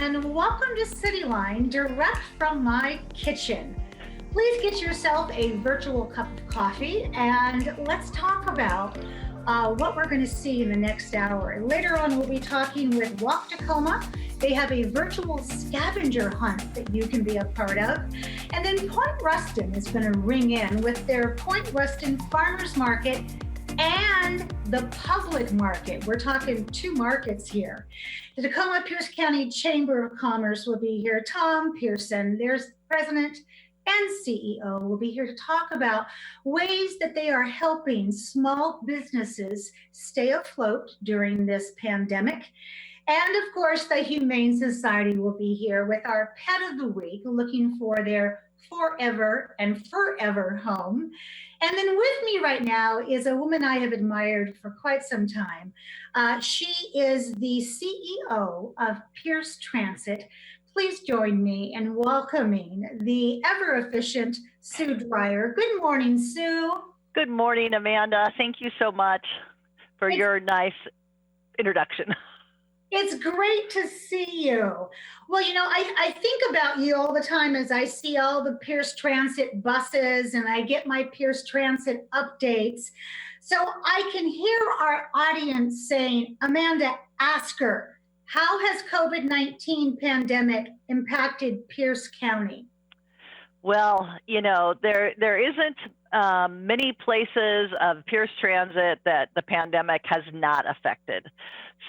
and welcome to Cityline, direct from my kitchen. Please get yourself a virtual cup of coffee and let's talk about what we're going to see in the next hour. Later on, we'll be talking with Walk Tacoma. They have a virtual scavenger hunt that you can be a part of. And then Point Ruston is going to ring in with their Point Ruston Farmers Market and the public market. We're talking two markets here. The Tacoma Pierce County Chamber of Commerce will be here. Tom Pearson, their president and CEO, will be here to talk about ways that they are helping small businesses stay afloat during this pandemic. And of course, the Humane Society will be here with our Pet of the Week, looking for their forever and forever home. And then with me right now is a woman I have admired for quite some time. She is the CEO of Pierce Transit. Please join me in welcoming the ever-efficient Sue Dreier. Good morning, Sue. Good morning, Amanda. Thank you so much for your nice introduction. It's great to see you. Well, you know, I think about you all the time as I see all the Pierce Transit buses and I get my Pierce Transit updates. So I can hear our audience saying, Amanda, ask her, how has COVID-19 pandemic impacted Pierce County? Well, you know, there isn't many places of Pierce Transit that the pandemic has not affected.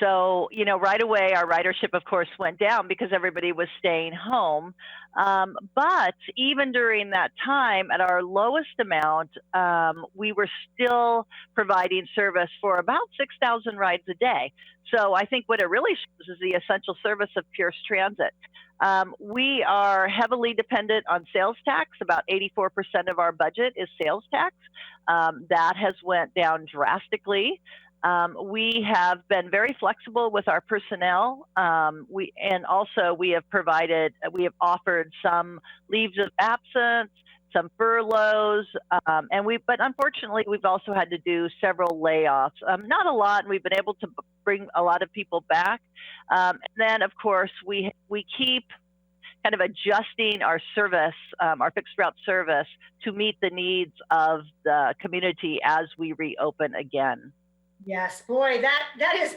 So, you know, right away, our ridership, of course, went down because everybody was staying home. But even during that time, at our lowest amount, we were still providing service for about 6,000 rides a day. So I think what it really shows is the essential service of Pierce Transit. We are heavily dependent on sales tax. About 84% of our budget is sales tax. That has went down drastically. We have been very flexible with our personnel. We have offered some leaves of absence, some furloughs, but unfortunately, we've also had to do several layoffs. Not a lot, and we've been able to bring a lot of people back. And then, of course, we keep kind of adjusting our service, our fixed route service, to meet the needs of the community as we reopen again. Yes, boy, that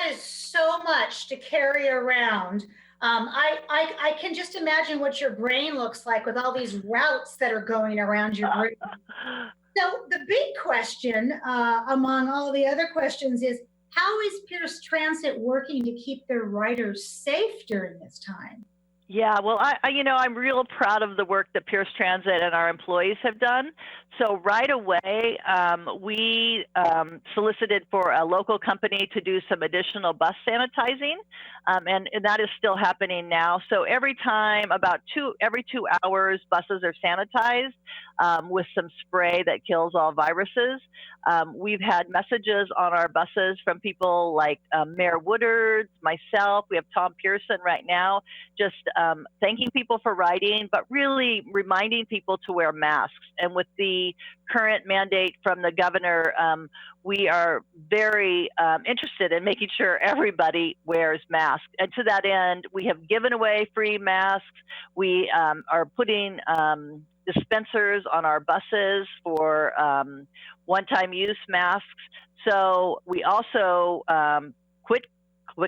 is so much to carry around. I can just imagine what your brain looks like with all these routes that are going around your brain. So the big question among all the other questions is, how is Pierce Transit working to keep their riders safe during this time? Yeah, well, I'm real proud of the work that Pierce Transit and our employees have done. So right away, we solicited for a local company to do some additional bus sanitizing, and that is still happening now. So every 2 hours, buses are sanitized with some spray that kills all viruses. We've had messages on our buses from people like Mayor Woodard, myself. We have Tom Pearson right now, just thanking people for riding, but really reminding people to wear masks. And with the current mandate from the governor, we are very interested in making sure everybody wears masks. And to that end, we have given away free masks. We are putting dispensers on our buses for one-time use masks. So we also quit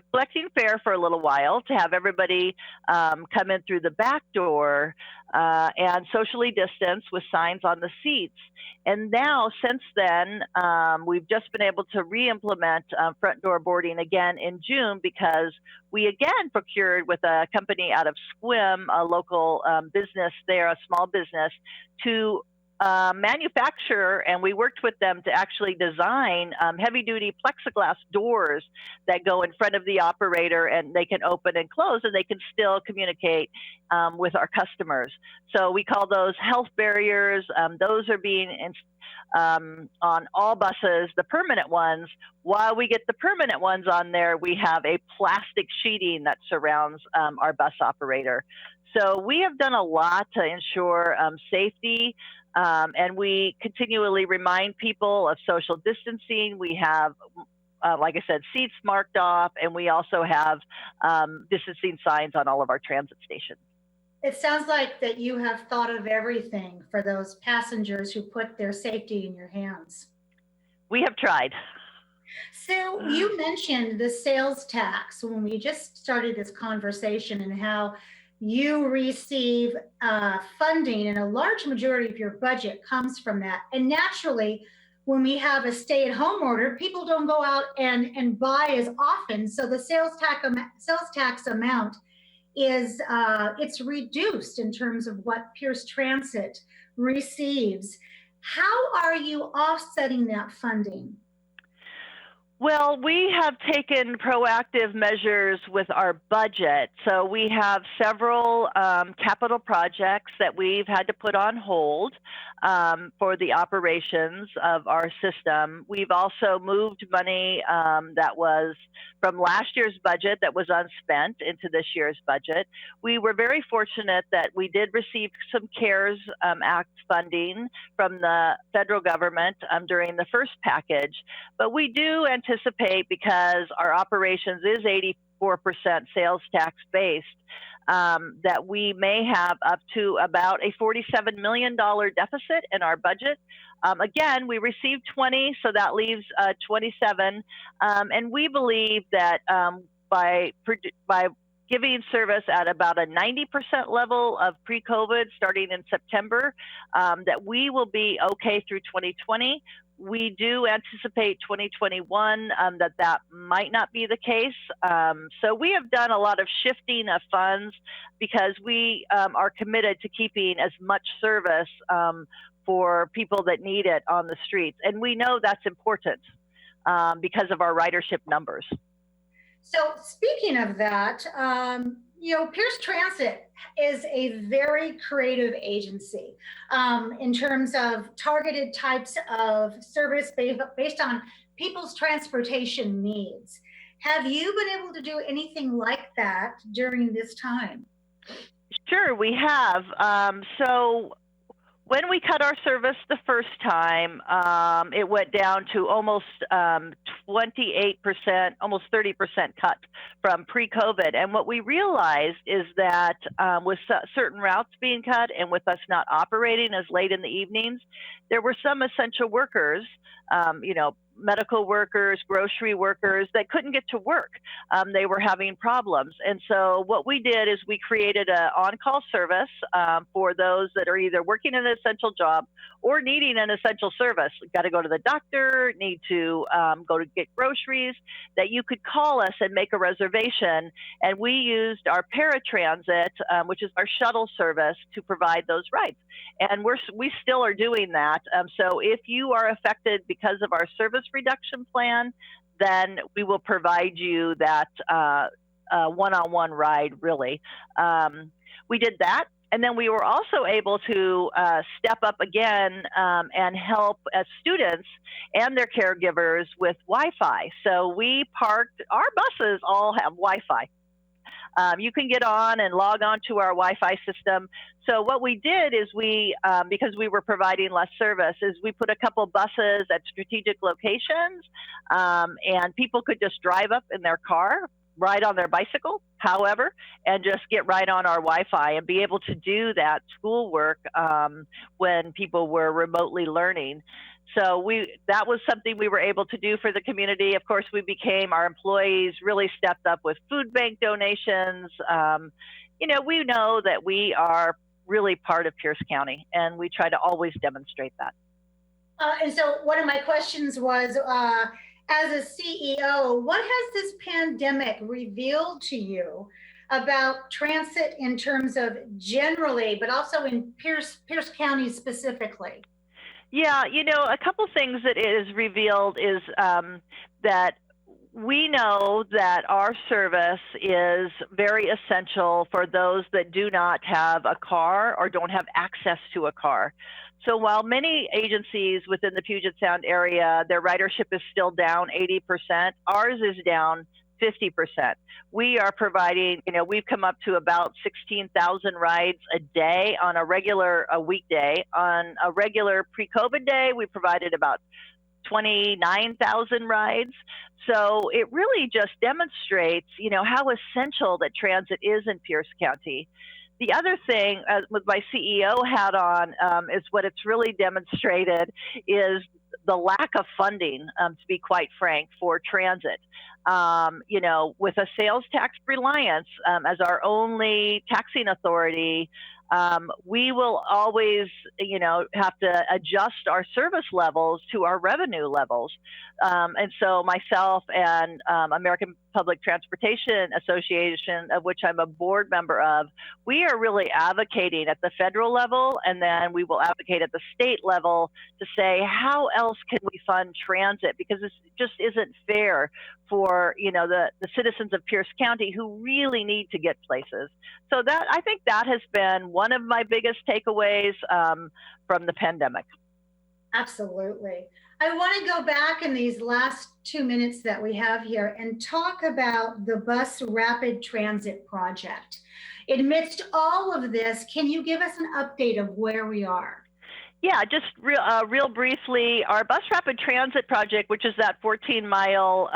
collecting fare for a little while to have everybody come in through the back door and socially distance with signs on the seats. And now, since then, we've just been able to re-implement front door boarding again in June because we again procured with a company out of Squim, a local business there, a small business, to manufacture, and we worked with them to actually design heavy-duty plexiglass doors that go in front of the operator, and they can open and close, and they can still communicate with our customers. So we call those health barriers. Those are being on all buses, the permanent ones. While we get the permanent ones on there, we have a plastic sheeting that surrounds our bus operator. So we have done a lot to ensure safety. And we continually remind people of social distancing. We have like I said, seats marked off, and we also have distancing signs on all of our transit stations. It sounds like that you have thought of everything for those passengers who put their safety in your hands. We have tried. So you mentioned the sales tax when we just started this conversation and how you receive funding and a large majority of your budget comes from that. And naturally, when we have a stay-at-home order, people don't go out and buy as often. So the sales tax amount is it's reduced in terms of what Pierce Transit receives. How are you offsetting that funding? Well, we have taken proactive measures with our budget. So we have several capital projects that we've had to put on hold for the operations of our system. We've also moved money that was from last year's budget that was unspent into this year's budget. We were very fortunate that we did receive some CARES Act funding from the federal government during the first package, but we do anticipate, because our operations is 84% sales tax based, that we may have up to about a $47 million deficit in our budget. Again, we received 20, so that leaves 27. And we believe that by giving service at about a 90% level of pre-COVID starting in September, that we will be okay through 2020. We do anticipate 2021 that might not be the case. So we have done a lot of shifting of funds because we are committed to keeping as much service for people that need it on the streets. And we know that's important because of our ridership numbers. So speaking of that, Pierce Transit is a very creative agency in terms of targeted types of service based on people's transportation needs. Have you been able to do anything like that during this time? Sure, we have. So when we cut our service the first time, it went down to almost 28%, almost 30% cut from pre-COVID. And what we realized is that with certain routes being cut and with us not operating as late in the evenings, there were some essential workers, medical workers, grocery workers that couldn't get to work. They were having problems. And so what we did is we created an on-call service for those that are either working an essential job or needing an essential service. Got to go to the doctor, need to go to get groceries, that you could call us and make a reservation. And we used our paratransit, which is our shuttle service, to provide those rides. And we still are doing that. So if you are affected because of our service reduction plan, then we will provide you that one-on-one ride, really. We did that. And then we were also able to step up again and help students and their caregivers with Wi-Fi. So we parked, our buses all have Wi-Fi. You can get on and log on to our Wi-Fi system. So what we did is because we were providing less service, is we put a couple buses at strategic locations, and people could just drive up in their car, ride on their bicycle, however, and just get right on our Wi-Fi and be able to do that schoolwork when people were remotely learning. So that was something we were able to do for the community. Of course, our employees really stepped up with food bank donations. We know that we are really part of Pierce County, and we try to always demonstrate that. And so one of my questions was, as a CEO, what has this pandemic revealed to you about transit in terms of generally, but also in Pierce County specifically? Yeah, a couple things that it has revealed is that we know that our service is very essential for those that do not have a car or don't have access to a car. So while many agencies within the Puget Sound area, their ridership is still down 80%, ours is down 50%. We are providing, we've come up to about 16,000 rides a day on a weekday. On a regular pre-COVID day, we provided about 29,000 rides. So it really just demonstrates, how essential that transit is in Pierce County. The other thing, with my CEO hat on, is what it's really demonstrated is the lack of funding, to be quite frank, for transit. With a sales tax reliance as our only taxing authority, we will always, have to adjust our service levels to our revenue levels. And so myself and American Public Transportation Association, of which I'm a board member of, we are really advocating at the federal level, and then we will advocate at the state level to say, how else can we fund transit? Because this just isn't fair for, the citizens of Pierce County who really need to get places. So I think that has been one of my biggest takeaways from the pandemic. Absolutely. I want to go back in these last 2 minutes that we have here and talk about the Bus Rapid Transit Project. Amidst all of this, can you give us an update of where we are? Yeah, just real briefly, our Bus Rapid Transit Project, which is that 14-mile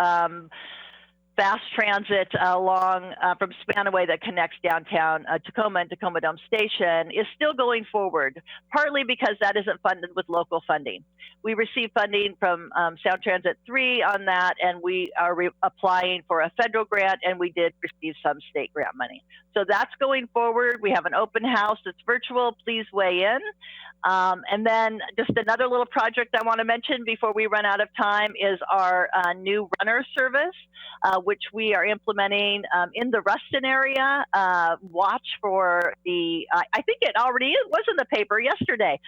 fast transit along from Spanaway that connects downtown Tacoma and Tacoma Dome Station, is still going forward, partly because that isn't funded with local funding. We received funding from Sound Transit 3 on that, and we are applying for a federal grant, and we did receive some state grant money. So that's going forward. We have an open house that's virtual. Please weigh in. And then just another little project I want to mention before we run out of time is our new runner service, which we are implementing in the Ruston area. Watch for I think it already was in the paper yesterday.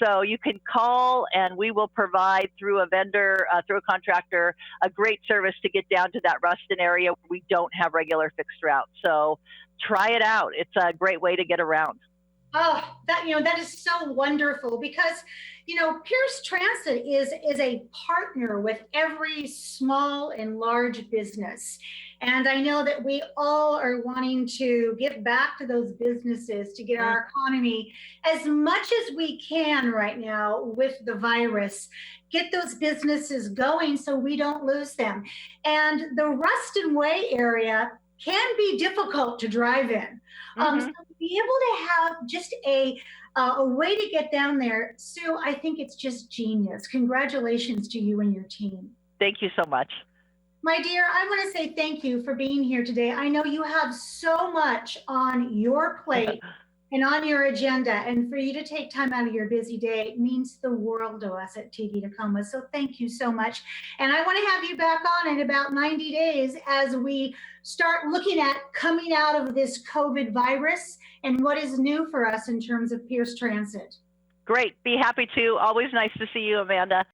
So you can call and we will provide through a vendor, through a contractor, a great service to get down to that Ruston area where we don't have regular fixed routes. So try it out. It's a great way to get around. Oh, that is so wonderful because, Pierce Transit is a partner with every small and large business. And I know that we all are wanting to give back to those businesses to get our economy as much as we can right now with the virus, get those businesses going so we don't lose them. And the Ruston Way area can be difficult to drive in. So to be able to have just a way to get down there, Sue, I think it's just genius. Congratulations to you and your team. Thank you so much. My dear, I want to say thank you for being here today. I know you have so much on your plate and on your agenda, and for you to take time out of your busy day means the world to us at TV Tacoma. So thank you so much. And I want to have you back on in about 90 days as we start looking at coming out of this COVID virus and what is new for us in terms of Pierce Transit. Great. Be happy to. Always nice to see you, Amanda.